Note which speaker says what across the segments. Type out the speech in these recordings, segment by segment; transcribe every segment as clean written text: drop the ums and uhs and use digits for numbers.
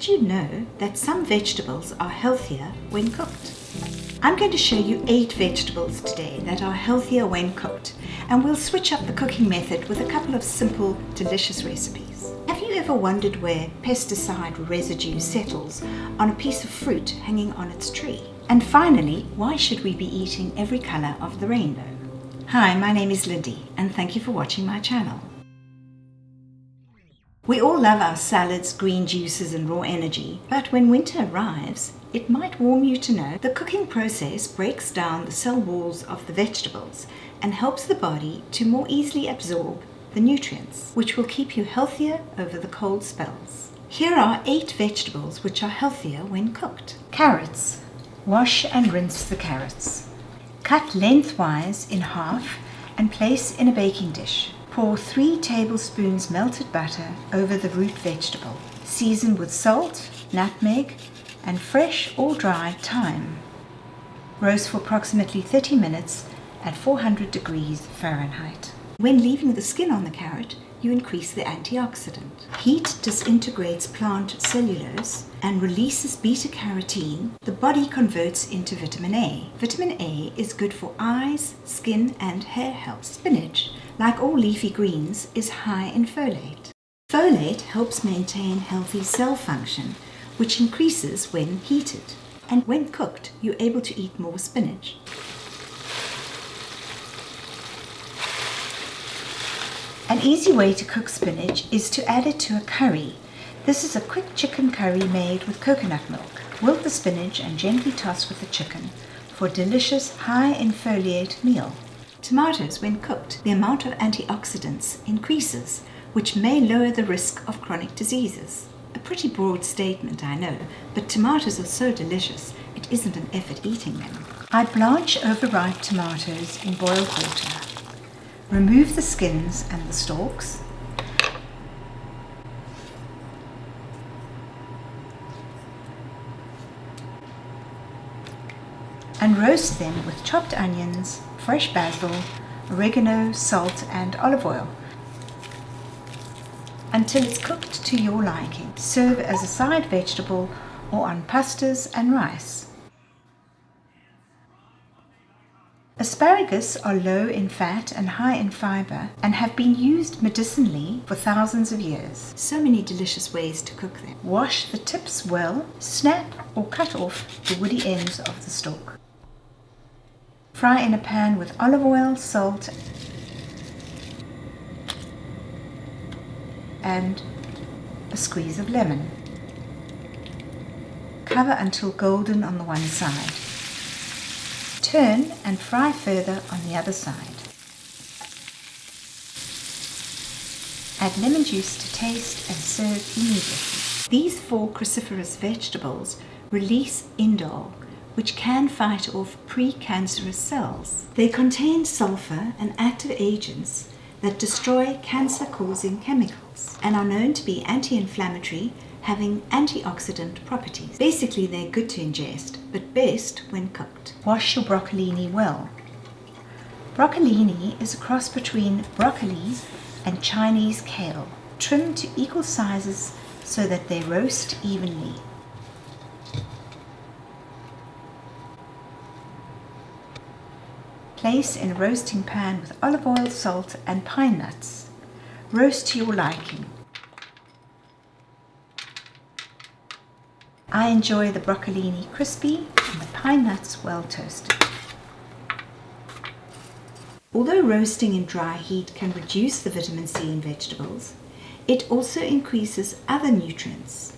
Speaker 1: Did you know that some vegetables are healthier when cooked? I'm going to show you 8 vegetables today that are healthier when cooked, and we'll switch up the cooking method with a couple of simple, delicious recipes. Have you ever wondered where pesticide residue settles on a piece of fruit hanging on its tree? And finally, why should we be eating every colour of the rainbow? Hi, my name is Lindy, and thank you for watching my channel. We all love our salads, green juices and raw energy, but when winter arrives, it might warm you to know the cooking process breaks down the cell walls of the vegetables and helps the body to more easily absorb the nutrients, which will keep you healthier over the cold spells. Here are 8 vegetables which are healthier when cooked. Carrots. Wash and rinse the carrots. Cut lengthwise in half and place in a baking dish. Pour 3 tablespoons melted butter over the root vegetable. Season with salt, nutmeg, and fresh or dried thyme. Roast for approximately 30 minutes at 400 degrees Fahrenheit. When leaving the skin on the carrot, you increase the antioxidant. Heat disintegrates plant cellulose and releases beta-carotene the body converts into vitamin A. Vitamin A is good for eyes, skin, and hair health. Spinach, like all leafy greens, is high in folate. Folate helps maintain healthy cell function, which increases when heated. And when cooked, you're able to eat more spinach. An easy way to cook spinach is to add it to a curry. This is a quick chicken curry made with coconut milk. Wilt the spinach and gently toss with the chicken for a delicious, high in folate meal. Tomatoes, when cooked, the amount of antioxidants increases, which may lower the risk of chronic diseases. A pretty broad statement, I know, but tomatoes are so delicious, it isn't an effort eating them. I blanch overripe tomatoes in boiled water. Remove the skins and the stalks. And roast them with chopped onions, fresh basil, oregano, salt, and olive oil until it's cooked to your liking. Serve as a side vegetable or on pastas and rice. Asparagus are low in fat and high in fiber and have been used medicinally for thousands of years. So many delicious ways to cook them. Wash the tips well, snap or cut off the woody ends of the stalk. Fry in a pan with olive oil, salt, and a squeeze of lemon. Cover until golden on the one side. Turn and fry further on the other side. Add lemon juice to taste and serve immediately. These 4 cruciferous vegetables release indole, which can fight off precancerous cells. They contain sulfur and active agents that destroy cancer-causing chemicals and are known to be anti-inflammatory, having antioxidant properties. Basically, they're good to ingest, but best when cooked. Wash your broccolini well. Broccolini is a cross between broccoli and Chinese kale. Trim to equal sizes so that they roast evenly. Place in a roasting pan with olive oil, salt, and pine nuts. Roast to your liking. I enjoy the broccolini crispy and the pine nuts well toasted. Although roasting in dry heat can reduce the vitamin C in vegetables, it also increases other nutrients.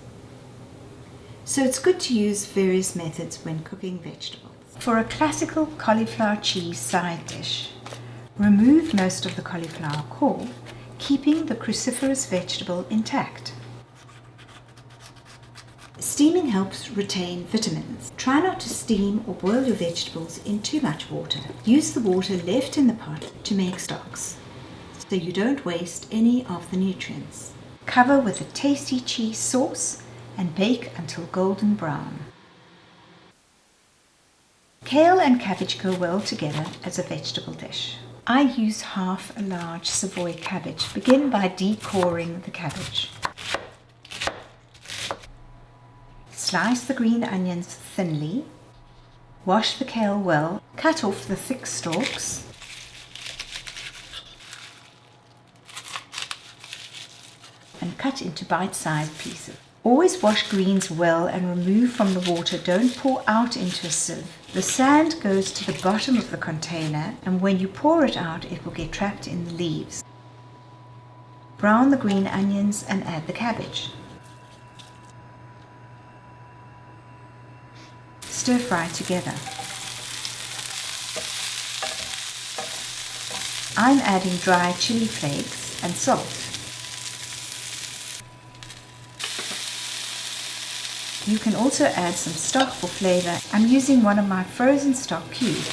Speaker 1: So it's good to use various methods when cooking vegetables. For a classical cauliflower cheese side dish, remove most of the cauliflower core, keeping the cruciferous vegetable intact. Steaming helps retain vitamins. Try not to steam or boil your vegetables in too much water. Use the water left in the pot to make stocks, so you don't waste any of the nutrients. Cover with a tasty cheese sauce and bake until golden brown. Kale and cabbage go well together as a vegetable dish. I use half a large Savoy cabbage. Begin by decoring the cabbage. Slice the green onions thinly. Wash the kale well. Cut off the thick stalks. And cut into bite-sized pieces. Always wash greens well and remove from the water. Don't pour out into a sieve. The sand goes to the bottom of the container, and when you pour it out, it will get trapped in the leaves. Brown the green onions and add the cabbage. Stir fry together. I'm adding dry chili flakes and salt. You can also add some stock for flavor. I'm using one of my frozen stock cubes.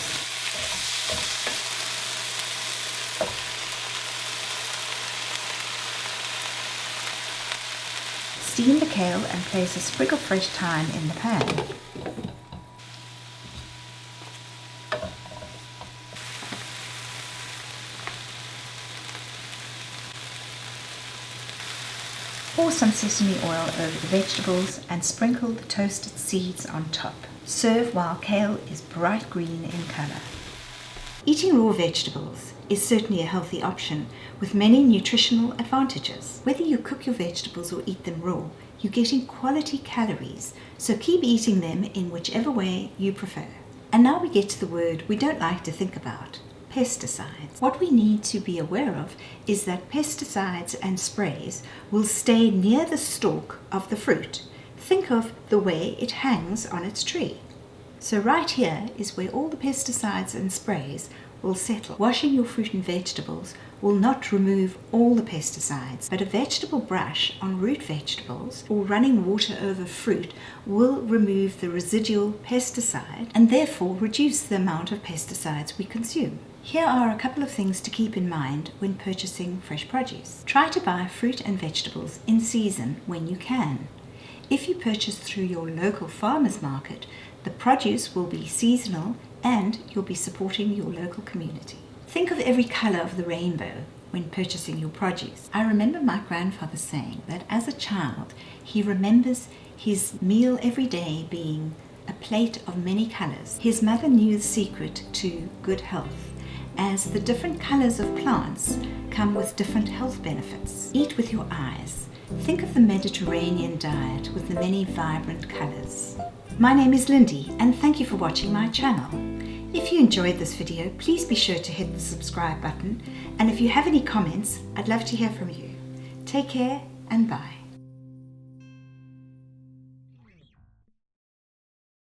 Speaker 1: Steam the kale and place a sprig of fresh thyme in the pan. Pour some sesame oil over the vegetables and sprinkle the toasted seeds on top. Serve while kale is bright green in color. Eating raw vegetables is certainly a healthy option with many nutritional advantages. Whether you cook your vegetables or eat them raw, you're getting quality calories, so keep eating them in whichever way you prefer. And now we get to the word we don't like to think about: pesticides. What we need to be aware of is that pesticides and sprays will stay near the stalk of the fruit. Think of the way it hangs on its tree. So right here is where all the pesticides and sprays will settle. Washing your fruit and vegetables will not remove all the pesticides, but a vegetable brush on root vegetables or running water over fruit will remove the residual pesticide and therefore reduce the amount of pesticides we consume. Here are a couple of things to keep in mind when purchasing fresh produce. Try to buy fruit and vegetables in season when you can. If you purchase through your local farmers market, the produce will be seasonal and you'll be supporting your local community. Think of every color of the rainbow when purchasing your produce. I remember my grandfather saying that as a child, he remembers his meal every day being a plate of many colors. His mother knew the secret to good health, as the different colors of plants come with different health benefits. Eat with your eyes. Think of the Mediterranean diet with the many vibrant colors. My name is Lindy, and thank you for watching my channel. If you enjoyed this video, please be sure to hit the subscribe button, and if you have any comments, I'd love to hear from you. Take care and bye.